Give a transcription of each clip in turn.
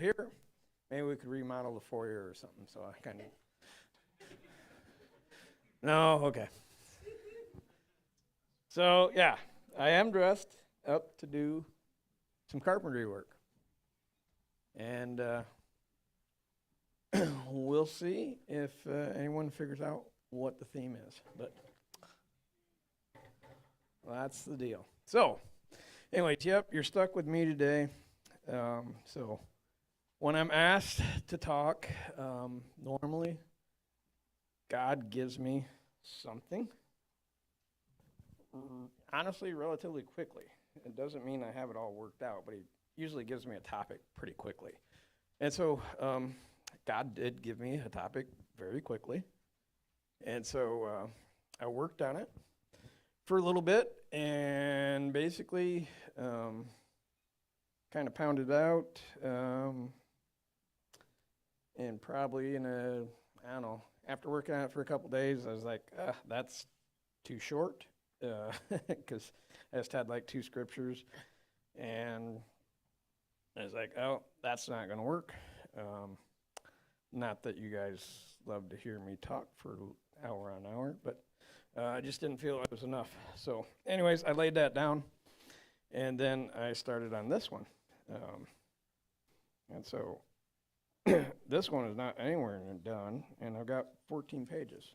Here, maybe we could remodel the foyer or something, so I kind of. No, okay. So, yeah, I am dressed up to do some carpentry work. And we'll see if anyone figures out what the theme is. But that's the deal. So, anyways, yep, you're stuck with me today. So, when I'm asked to talk, normally God gives me something, honestly, relatively quickly. It doesn't mean I have it all worked out, but He usually gives me a topic pretty quickly. And so God did give me a topic very quickly. And so I worked on it for a little bit and basically kind of pounded out. And probably I don't know, after working on it for a couple days, I was like, that's too short, because I just had like 2 scriptures, and I was like, oh, that's not going to work. Not that you guys love to hear me talk for hour on hour, but I just didn't feel it was enough. So anyways, I laid that down, and then I started on this one. And so this one is not anywhere near done, and I've got 14 pages.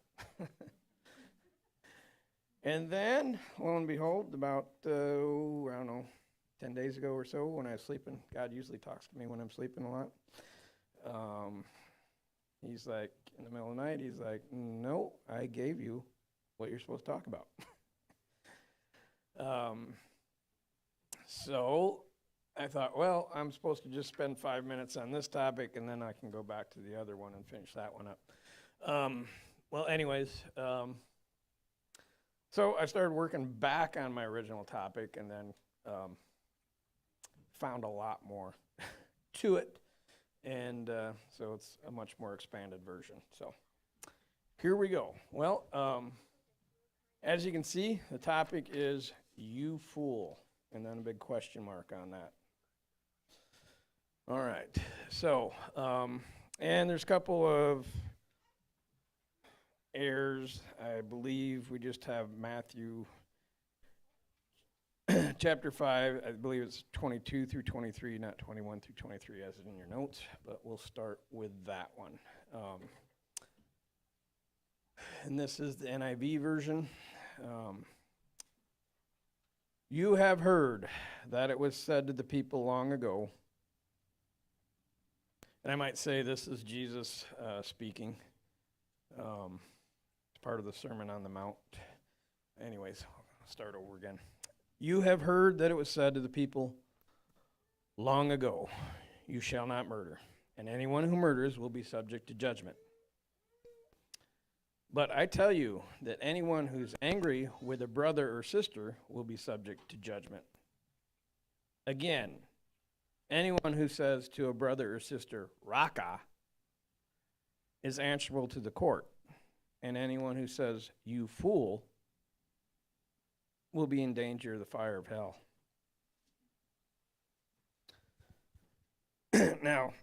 And then, lo and behold, about, I don't know, 10 days ago or so, when I was sleeping, God usually talks to me when I'm sleeping a lot. He's like, in the middle of the night, he's like, no, I gave you what you're supposed to talk about. So I thought, well, I'm supposed to just spend 5 minutes on this topic, and then I can go back to the other one and finish that one up. Well, anyways, so I started working back on my original topic, and then found a lot more to it. And so it's a much more expanded version. So here we go. Well, as you can see, the topic is "You Fool," and then a big question mark on that. All right. So, and there's a couple of errors. I believe we just have Matthew chapter 5, I believe it's 22 through 23, not 21 through 23 as in your notes, but we'll start with that one. And this is the NIV version. You have heard that it was said to the people long ago, and I might say this is Jesus speaking. It's part of the Sermon on the Mount. Anyways, I'll start over again. You have heard that it was said to the people long ago, you shall not murder, and anyone who murders will be subject to judgment. But I tell you that anyone who's angry with a brother or sister will be subject to judgment. Again, anyone who says to a brother or sister, Raka, is answerable to the court, and anyone who says, you fool, will be in danger of the fire of hell. Now,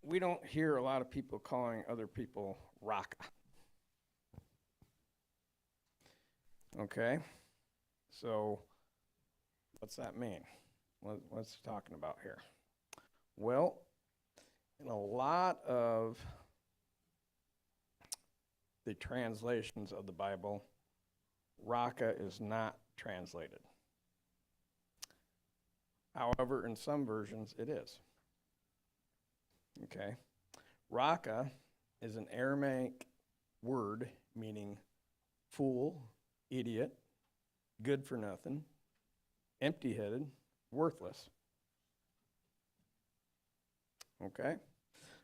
we don't hear a lot of people calling other people Raka. Okay? So, what's that mean? What's he talking about here? Well, in a lot of the translations of the Bible, Raka is not translated. However, in some versions, it is. Okay. Raka is an Aramaic word meaning fool, idiot, good for nothing, empty-headed, worthless. Okay.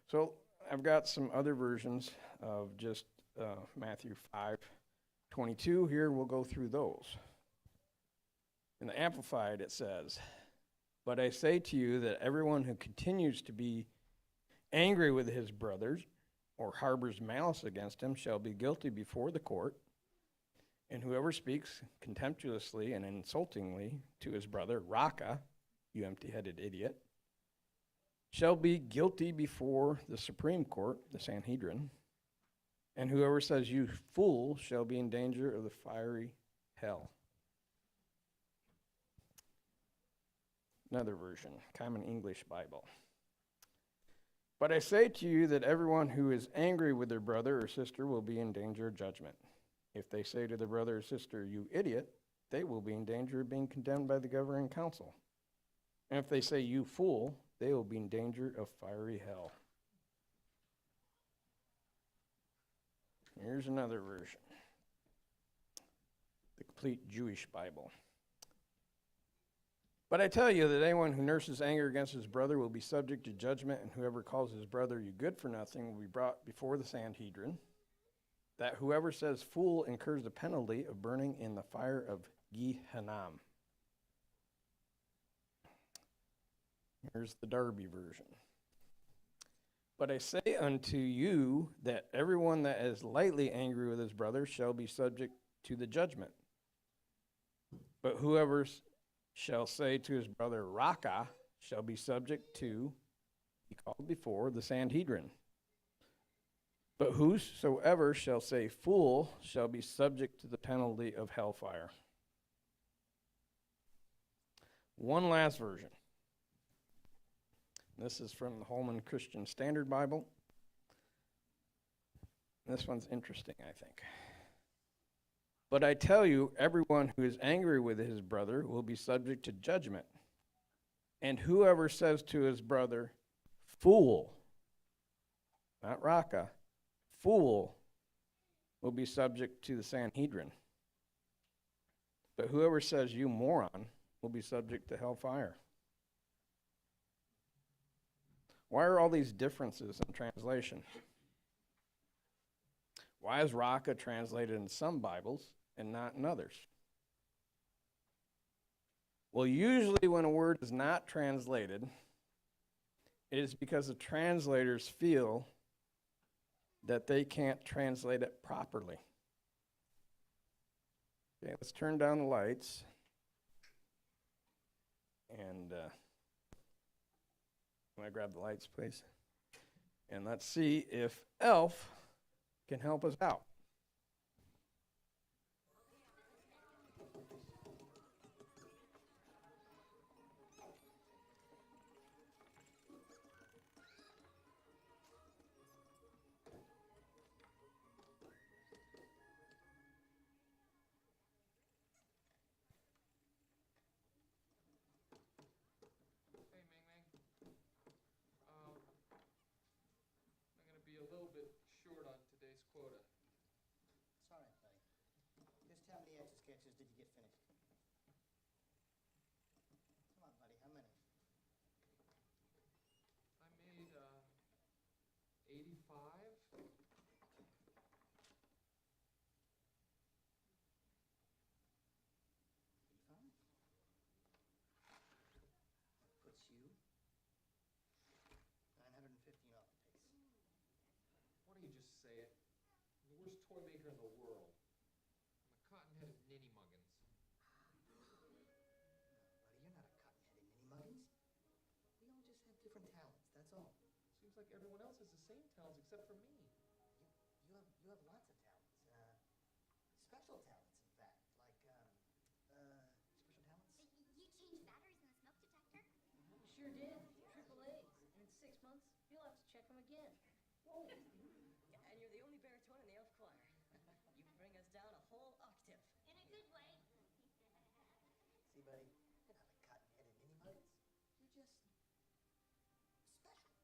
So I've got some other versions of just Matthew 5:22. Here we'll go through those. In the Amplified it says, but I say to you that everyone who continues to be angry with his brothers or harbors malice against him shall be guilty before the court, and whoever speaks contemptuously and insultingly to his brother, Raka, you empty-headed idiot, shall be guilty before the Supreme Court, the Sanhedrin, and whoever says, you fool, shall be in danger of the fiery hell. Another version, Common English Bible. But I say to you that everyone who is angry with their brother or sister will be in danger of judgment. If they say to their brother or sister, you idiot, they will be in danger of being condemned by the governing council. And if they say, you fool, they will be in danger of fiery hell. Here's another version, the Complete Jewish Bible. But I tell you that anyone who nurses anger against his brother will be subject to judgment, and whoever calls his brother you good for nothing will be brought before the Sanhedrin. That whoever says fool incurs the penalty of burning in the fire of Gehenna. Here's the Darby version. But I say unto you that everyone that is lightly angry with his brother shall be subject to the judgment. But whoever shall say to his brother, Raka, shall be subject to be called before the Sanhedrin. But whosoever shall say fool shall be subject to the penalty of hellfire. One last version. This is from the Holman Christian Standard Bible. This one's interesting, I think. But I tell you, everyone who is angry with his brother will be subject to judgment. And whoever says to his brother, fool, not Raka, fool, will be subject to the Sanhedrin. But whoever says, you moron, will be subject to hellfire. Why are all these differences in translation? Why is Raka translated in some Bibles and not in others? Well, usually when a word is not translated, it is because the translators feel that they can't translate it properly. Okay, let's turn down the lights. And can I grab the lights, please? And let's see if Elf can help us out. How many etch-a-sketches did you get finished? Come on, buddy, how many? I made 85. 85? That puts you 915 off the pace. Why don't you just say it? I'm the worst toy maker in the world. I'm a cotton-headed ninny muggins. No, buddy, you're not a cotton-headed ninny muggins. We all just have different talents, that's all. Seems like everyone else has the same talents except for me. You have lots of talents. Special talents, in fact. Like, special talents? You changed batteries in the smoke detector? Sure did. Triple A's. And in 6 months, you'll have to check them again. Whoa. And you're the only baritone in the elf choir. You bring us down a whole octave. In a good way. See, buddy, you're not a cotton-headed ninny muggins. You're just special.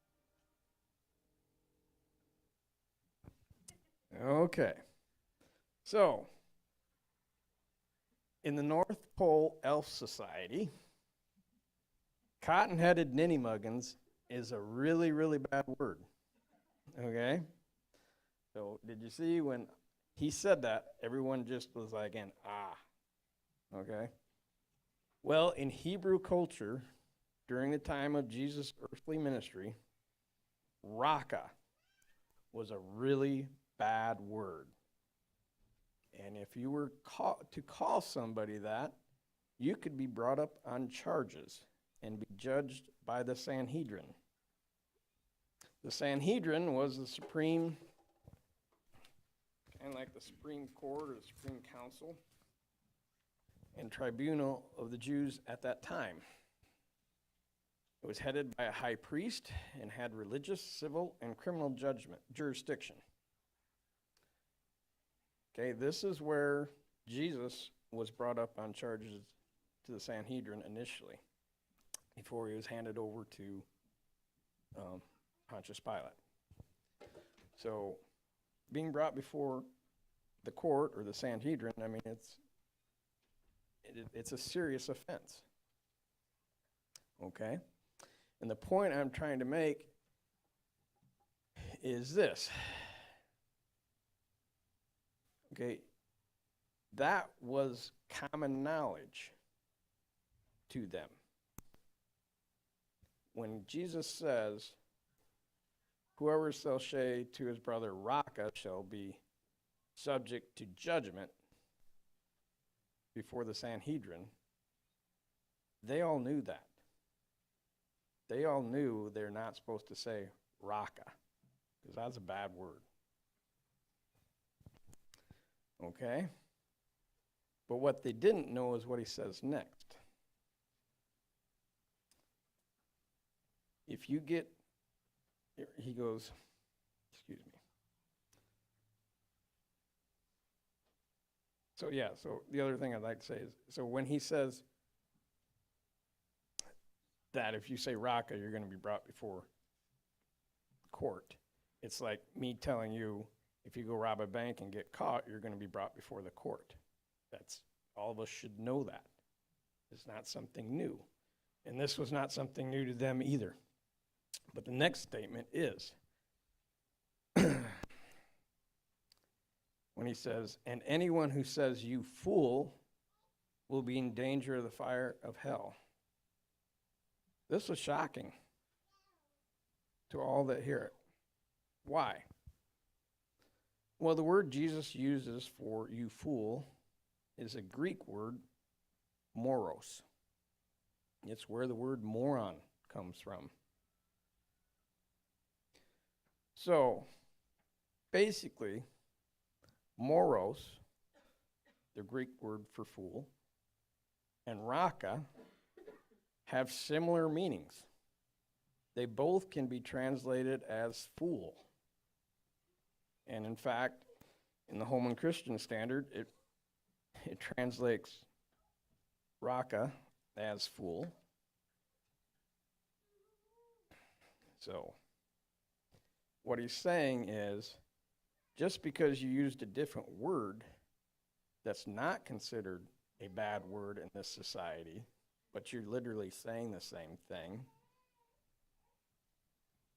Okay. So, in the North Pole Elf Society, cotton-headed ninny muggins is a really, really bad word. Okay? So, did you see when he said that, everyone just was like, okay? Well, in Hebrew culture, during the time of Jesus' earthly ministry, Raka was a really bad word. And if you were to call somebody that, you could be brought up on charges and be judged by the Sanhedrin. The Sanhedrin was the supreme, kind of like the Supreme Court or the Supreme Council and tribunal of the Jews at that time. It was headed by a high priest and had religious, civil, and criminal jurisdiction. Okay, this is where Jesus was brought up on charges to the Sanhedrin initially, before he was handed over to Pontius Pilate. So, being brought before the court or the Sanhedrin, I mean, it's a serious offense. Okay? And the point I'm trying to make is this. Okay? That was common knowledge to them. When Jesus says, whoever shall say to his brother, Raka, shall be subject to judgment before the Sanhedrin, they all knew that. They all knew they're not supposed to say Raka, because that's a bad word. Okay? But what they didn't know is what he says next. If you get, he goes, excuse me. So the other thing I'd like to say is, so when he says that if you say Raka, you're going to be brought before court, it's like me telling you, if you go rob a bank and get caught, you're going to be brought before the court. That's, all of us should know that. It's not something new. And this was not something new to them either. But the next statement is, when he says, and anyone who says, you fool, will be in danger of the fire of hell. This was shocking to all that hear it. Why? Well, the word Jesus uses for you fool is a Greek word, moros. It's where the word moron comes from. So, basically, moros, the Greek word for fool, and raka have similar meanings. They both can be translated as fool. And in fact, in the Holman Christian Standard, it translates raka as fool. So, what he's saying is, just because you used a different word that's not considered a bad word in this society, but you're literally saying the same thing,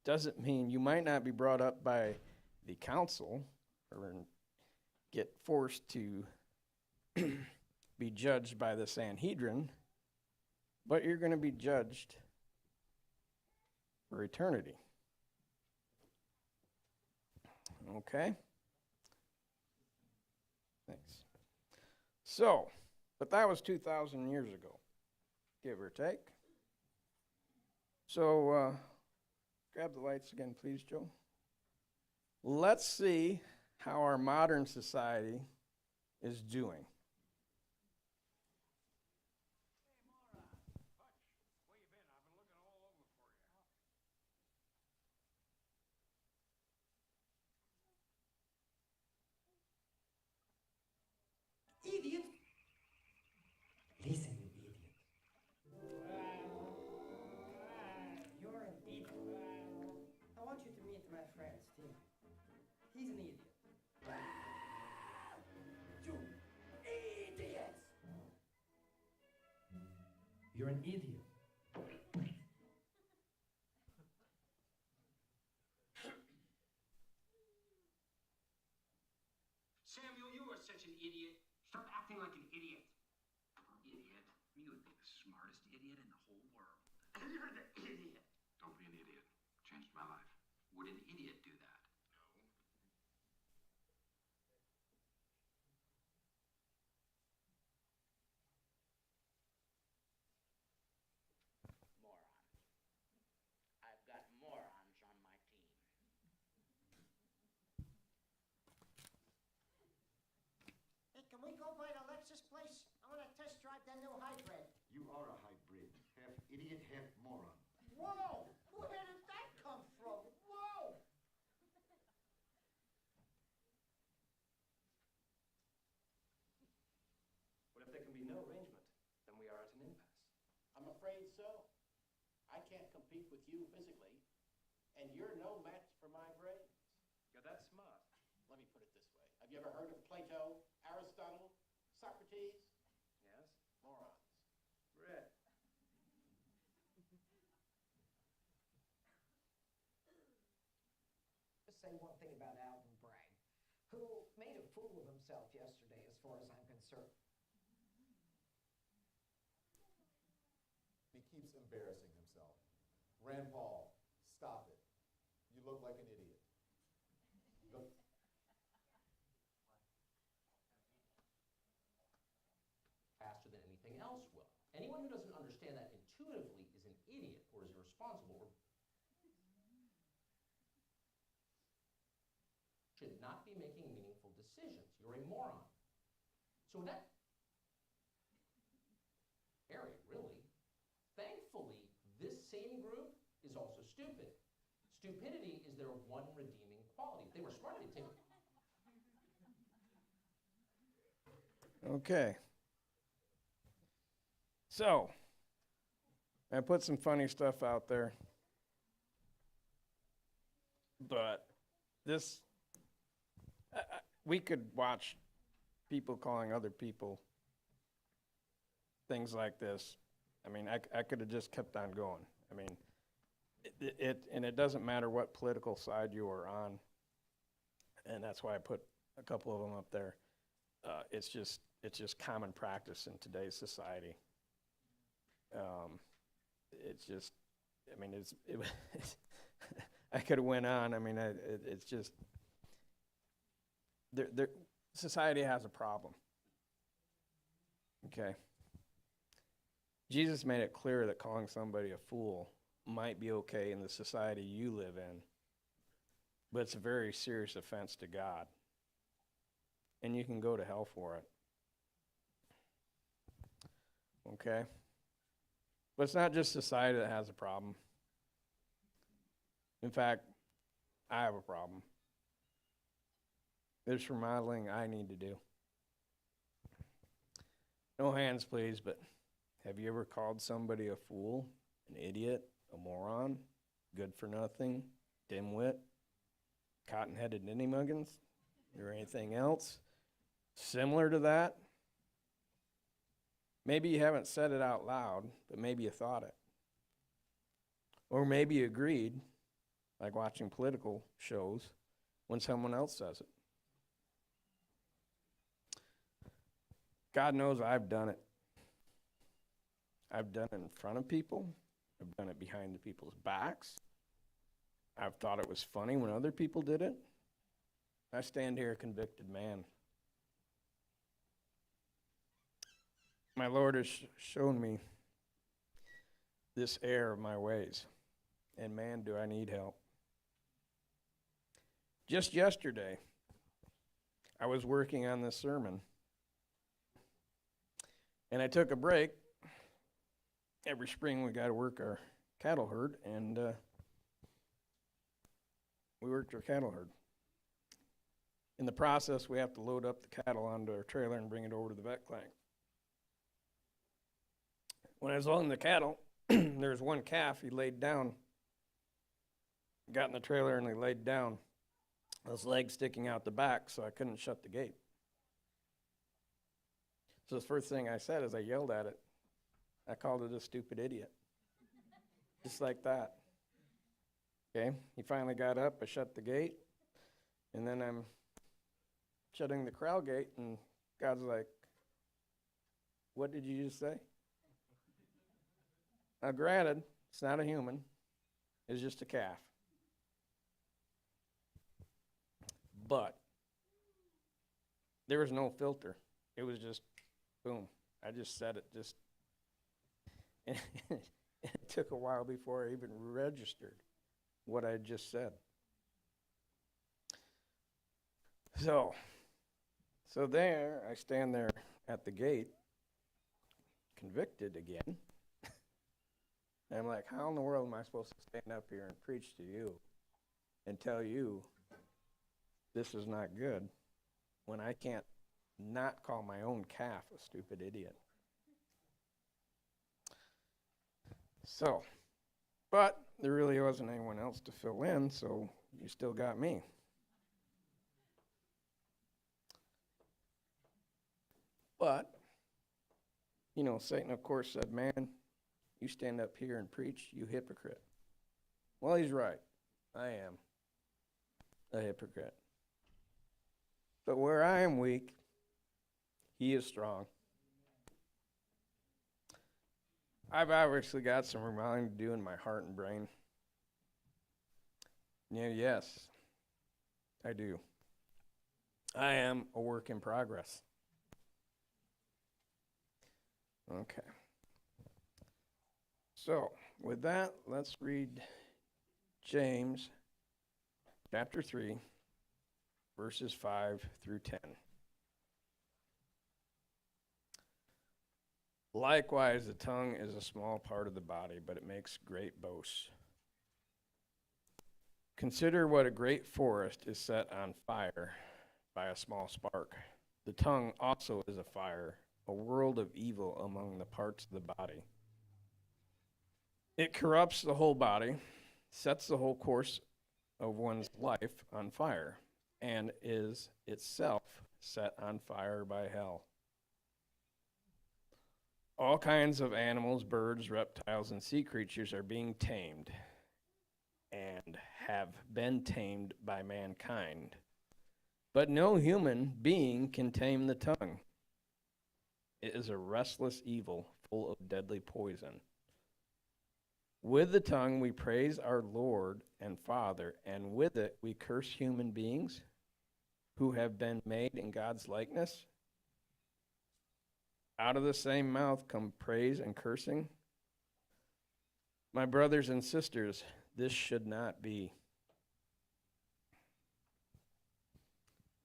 doesn't mean you might not be brought up by the council or get forced to be judged by the Sanhedrin, but you're going to be judged for eternity. Okay? Thanks. So, but that was 2,000 years ago, give or take. So, grab the lights again, please, Joe. Let's see how our modern society is doing. Idiot! Listen, you idiot. You're an idiot. I want you to meet my friend, Steve. He's an idiot. You idiots! You're an idiot. Samuel, you are such an idiot. Stop acting like an idiot. Idiot? You would be the smartest idiot in the whole world. You're the idiot. Don't be an idiot. Changed my life. Would an idiot do that? No. place. I want to test drive that new hybrid. You are a hybrid. Half idiot, half moron. Whoa! Where did that come from? Whoa! What if there can be no arrangement? Then we are at an impasse. I'm afraid so. I can't compete with you physically, and you're no match for my brains. You're that smart. Let me put it this way. Have you ever heard of Plato, Aristotle, Socrates? Yes? Morons. Red. Just say one thing about Alvin Bragg, who made a fool of himself yesterday, as far as I'm concerned. He keeps embarrassing himself. Rand Paul, stop it. You look like an idiot. Look. Faster than anything else will. Anyone who doesn't understand that intuitively is an idiot or is irresponsible or should not be making meaningful decisions. You're a moron. So in that area, really, thankfully, this same group is also stupid. Stupidity is their one redeeming quality. If they were smart, they'd take it. Okay. So, I put some funny stuff out there. But this, we could watch people calling other people things like this. I mean, I could have just kept on going. I mean, and it doesn't matter what political side you are on, and that's why I put a couple of them up there. It's just common practice in today's society. It's just, I mean, I could have went on. I mean, it's just, society has a problem. Okay. Jesus made it clear that calling somebody a fool might be okay in the society you live in, but it's a very serious offense to God, and you can go to hell for it. Okay? But it's not just society that has a problem. In fact, I have a problem. There's remodeling I need to do. No hands, please, but have you ever called somebody a fool, an idiot, a moron, good for nothing, dimwit, cotton-headed ninny-muggins, or anything else similar to that? Maybe you haven't said it out loud, but maybe you thought it. Or maybe you agreed, like watching political shows, when someone else says it. God knows I've done it. I've done it in front of people. I've done it behind the people's backs. I've thought it was funny when other people did it. I stand here a convicted man. My Lord has shown me this error of my ways, and man, do I need help. Just yesterday, I was working on this sermon, and I took a break. Every spring we got to work our cattle herd, and we worked our cattle herd. In the process, we have to load up the cattle onto our trailer and bring it over to the vet clinic. When I was loading the cattle, there was one calf. He laid down, got in the trailer, and he laid down, his legs sticking out the back, so I couldn't shut the gate. So the first thing I said is I yelled at it. I called it a stupid idiot. Just like that. Okay, he finally got up, I shut the gate, and then I'm shutting the corral gate, and God's like, what did you just say? Now granted, it's not a human, it's just a calf. But there was no filter. It was just, boom. I just said it, and it took a while before I even registered what I just said. So there, I stand there at the gate, convicted again. And I'm like, how in the world am I supposed to stand up here and preach to you and tell you this is not good when I can't not call my own calf a stupid idiot? So, but there really wasn't anyone else to fill in, so you still got me. But, you know, Satan, of course, said, man, you stand up here and preach, you hypocrite. Well, he's right. I am a hypocrite. But where I am weak, he is strong. I've obviously got some remodeling to do in my heart and brain. Yeah, yes, I do. I am a work in progress. Okay. So, with that, let's read James chapter 3, verses 5 through 10. Likewise, the tongue is a small part of the body, but it makes great boasts. Consider what a great forest is set on fire by a small spark. The tongue also is a fire, a world of evil among the parts of the body. It corrupts the whole body, sets the whole course of one's life on fire, and is itself set on fire by hell. All kinds of animals, birds, reptiles, and sea creatures are being tamed and have been tamed by mankind. But no human being can tame the tongue. It is a restless evil full of deadly poison. With the tongue we praise our Lord and Father, and with it we curse human beings who have been made in God's likeness. Out of the same mouth come praise and cursing. My brothers and sisters, this should not be.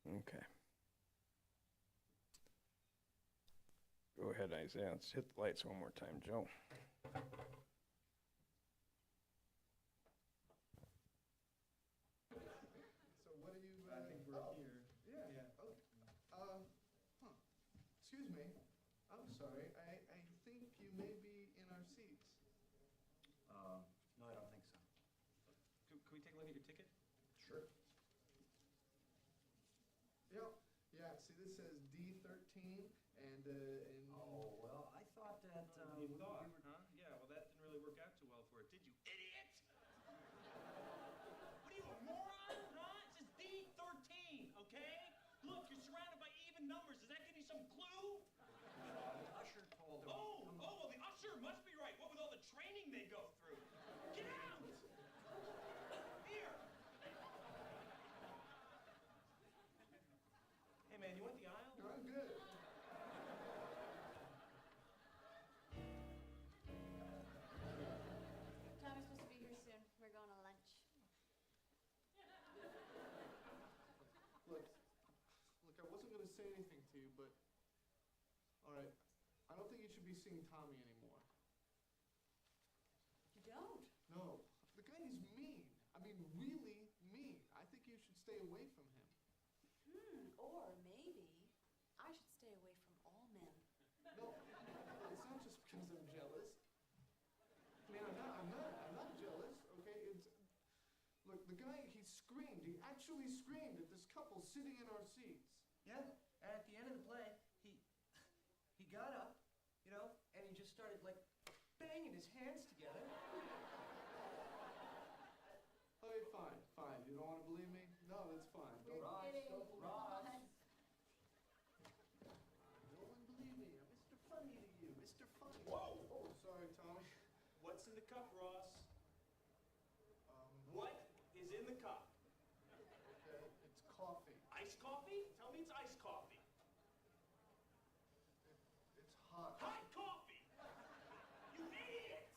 Okay. Go ahead, Isaiah. Let's hit the lights one more time, Joe. So what are you? I think we're here. Yeah. Oh. Excuse me. I'm sorry. I think you may be in our seats. No, I don't think so. Can we take a look at your ticket? Sure. Yep. Yeah. See, this says D13, and Oh, well, I thought that, You thought, huh? Yeah, well, that didn't really work out too well for it, did you, idiot? What are you, a moron? Huh? It says D13, okay? Look, you're surrounded by even numbers. Does that give you some clue? the usher told him. Well, the usher must be right. What with all the training they go through? Get out! Here. Hey, man, you want the aisle? no, I'm good. Tommy's supposed to be here soon. We're going to lunch. Look, I wasn't going to say anything to you, but all right, I don't think you should be seeing Tommy anymore. You don't? No, the guy is mean. I mean, really mean. I think you should stay away from him. Or maybe I should stay away from all men. No, it's not just because I'm jealous. I mean, I'm not jealous. Okay, look, the guy, he screamed. He actually screamed at this couple sitting in our seats. Yeah, and at the end of the play, he got up, you know, and he just started, like, banging his hands together. Okay, fine. You don't want to believe me? No, that's fine. Don't Ross, Ross. No one believe me. I'm Mr. Funny to you, Mr. Funny. Whoa. Oh, sorry, Tommy. What's in the cup, Ross? What is in the cup? Okay, it's coffee. Iced coffee? Tell me it's iced coffee. It's hot. Hot coffee! You idiot!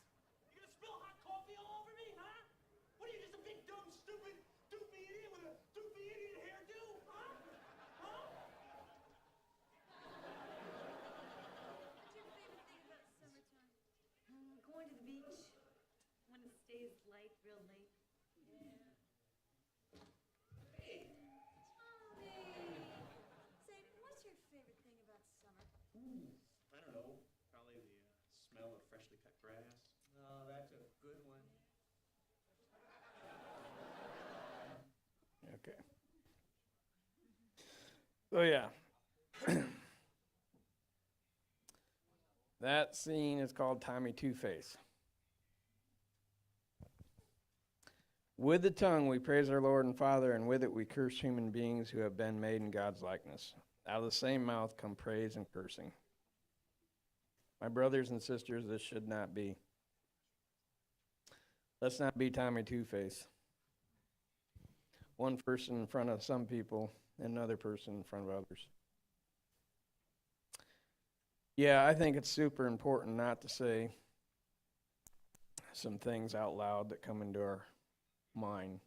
going to the beach when it stays light, real late? Hey, Tommy! Say, what's your favorite thing about summer? I don't know. Probably the smell of freshly cut grass. oh, that's a good one. Okay. So yeah. That scene is called Tommy Two-Face. With the tongue we praise our Lord and Father, and with it we curse human beings who have been made in God's likeness. Out of the same mouth come praise and cursing. My brothers and sisters, this should not be. Let's not be Tommy Two-Face. One person in front of some people, and another person in front of others. Yeah, I think it's super important not to say some things out loud that come into our mind.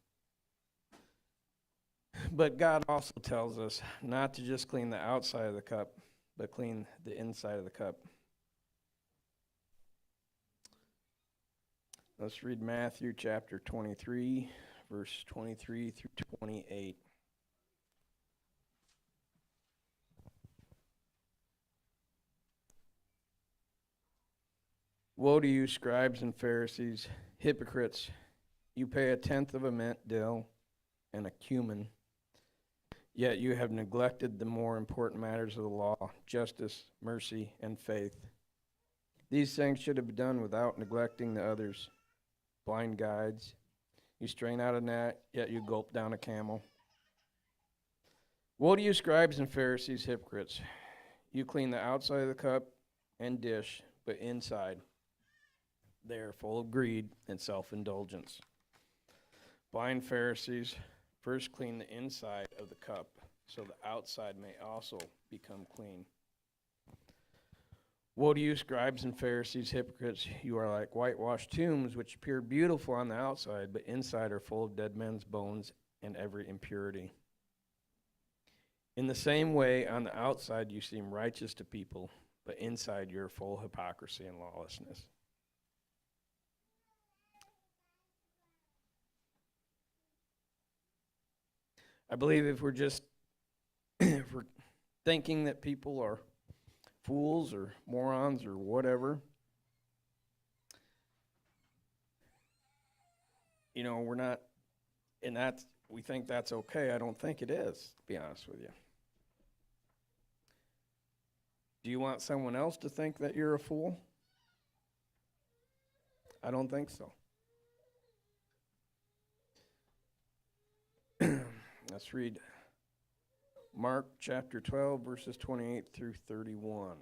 But God also tells us not to just clean the outside of the cup, but clean the inside of the cup. Let's read Matthew chapter 23, verse 23 through 28. Woe to you, scribes and Pharisees, hypocrites! You pay a tenth of a mint, dill, and a cumin, yet you have neglected the more important matters of the law, justice, mercy, and faith. These things should have been done without neglecting the others. Blind guides, you strain out a gnat, yet you gulp down a camel. Woe to you, scribes and Pharisees, hypocrites! You clean the outside of the cup and dish, but inside they are full of greed and self-indulgence. Blind Pharisees, first clean the inside of the cup, so the outside may also become clean. Woe to you, scribes and Pharisees, hypocrites! You are like whitewashed tombs, which appear beautiful on the outside, but inside are full of dead men's bones and every impurity. In the same way, on the outside you seem righteous to people, but inside you are full of hypocrisy and lawlessness. I believe if we're just if we're thinking that people are fools or morons or whatever, we're not, and that's, we think that's okay. I don't think it is, to be honest with you. Do you want someone else to think that you're a fool? I don't think so. Let's read Mark chapter 12, verses 28 through 31.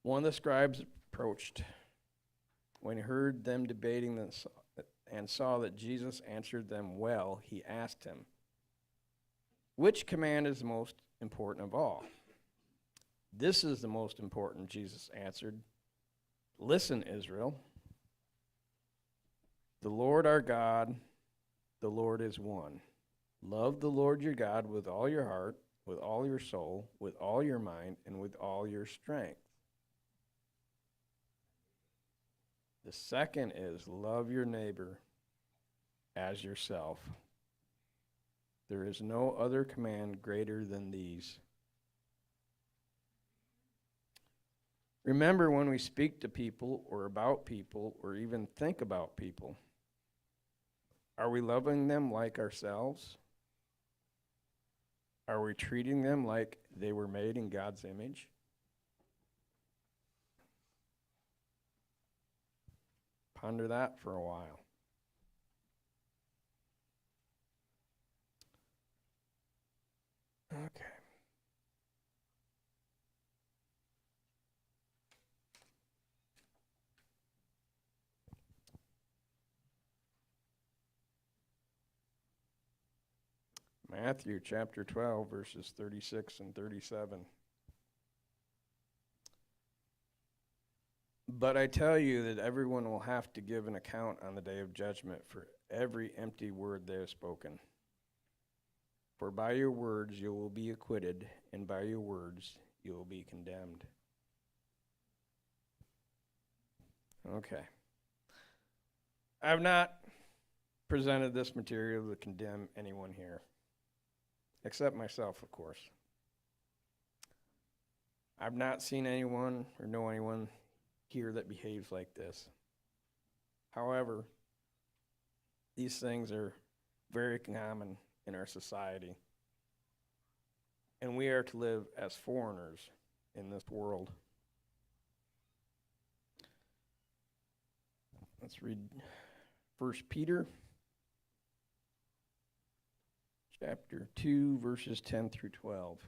One of the scribes approached. When he heard them debating and saw that Jesus answered them well, he asked him, "Which command is the most important of all?" "This is the most important," Jesus answered. "Listen, Israel. The Lord our God, the Lord is one. Love the Lord your God with all your heart, with all your soul, with all your mind, and with all your strength. The second is love your neighbor as yourself. There is no other command greater than these." Remember, when we speak to people or about people or even think about people, are we loving them like ourselves? Are we treating them like they were made in God's image? Ponder that for a while. Okay. Matthew chapter 12, verses 36 and 37. "But I tell you that everyone will have to give an account on the day of judgment for every empty word they have spoken. For by your words you will be acquitted, and by your words you will be condemned." Okay. I have not presented this material to condemn anyone here, except myself, of course. I've not seen anyone or know anyone here that behaves like this. However, these things are very common in our society, and we are to live as foreigners in this world. Let's read 1 Peter chapter 2, verses 10 through 12.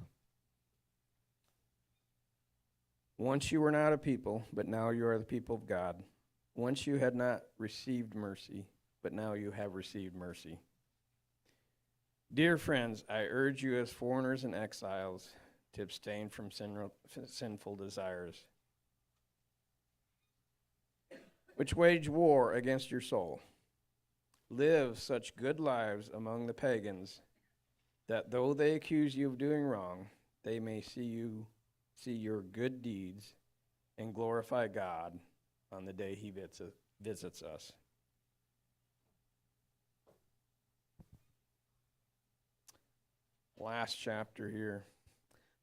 Once you were not a people, but now you are the people of God. Once you had not received mercy, but now you have received mercy. Dear friends, I urge you as foreigners and exiles to abstain from sinful desires, which wage war against your soul. Live such good lives among the pagans that though they accuse you of doing wrong, they may see your good deeds and glorify God on the day he visits us. Last chapter here,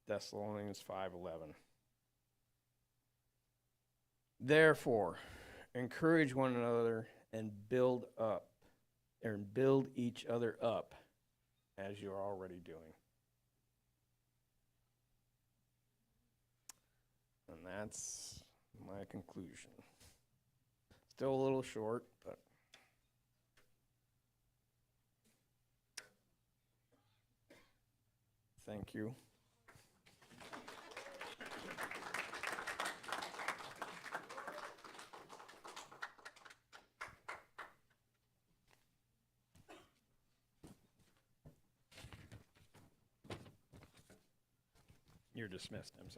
Thessalonians 5:11. Therefore, encourage one another and build each other up as you're already doing. And that's my conclusion. Still a little short, but thank you. You're dismissed, I'm sorry.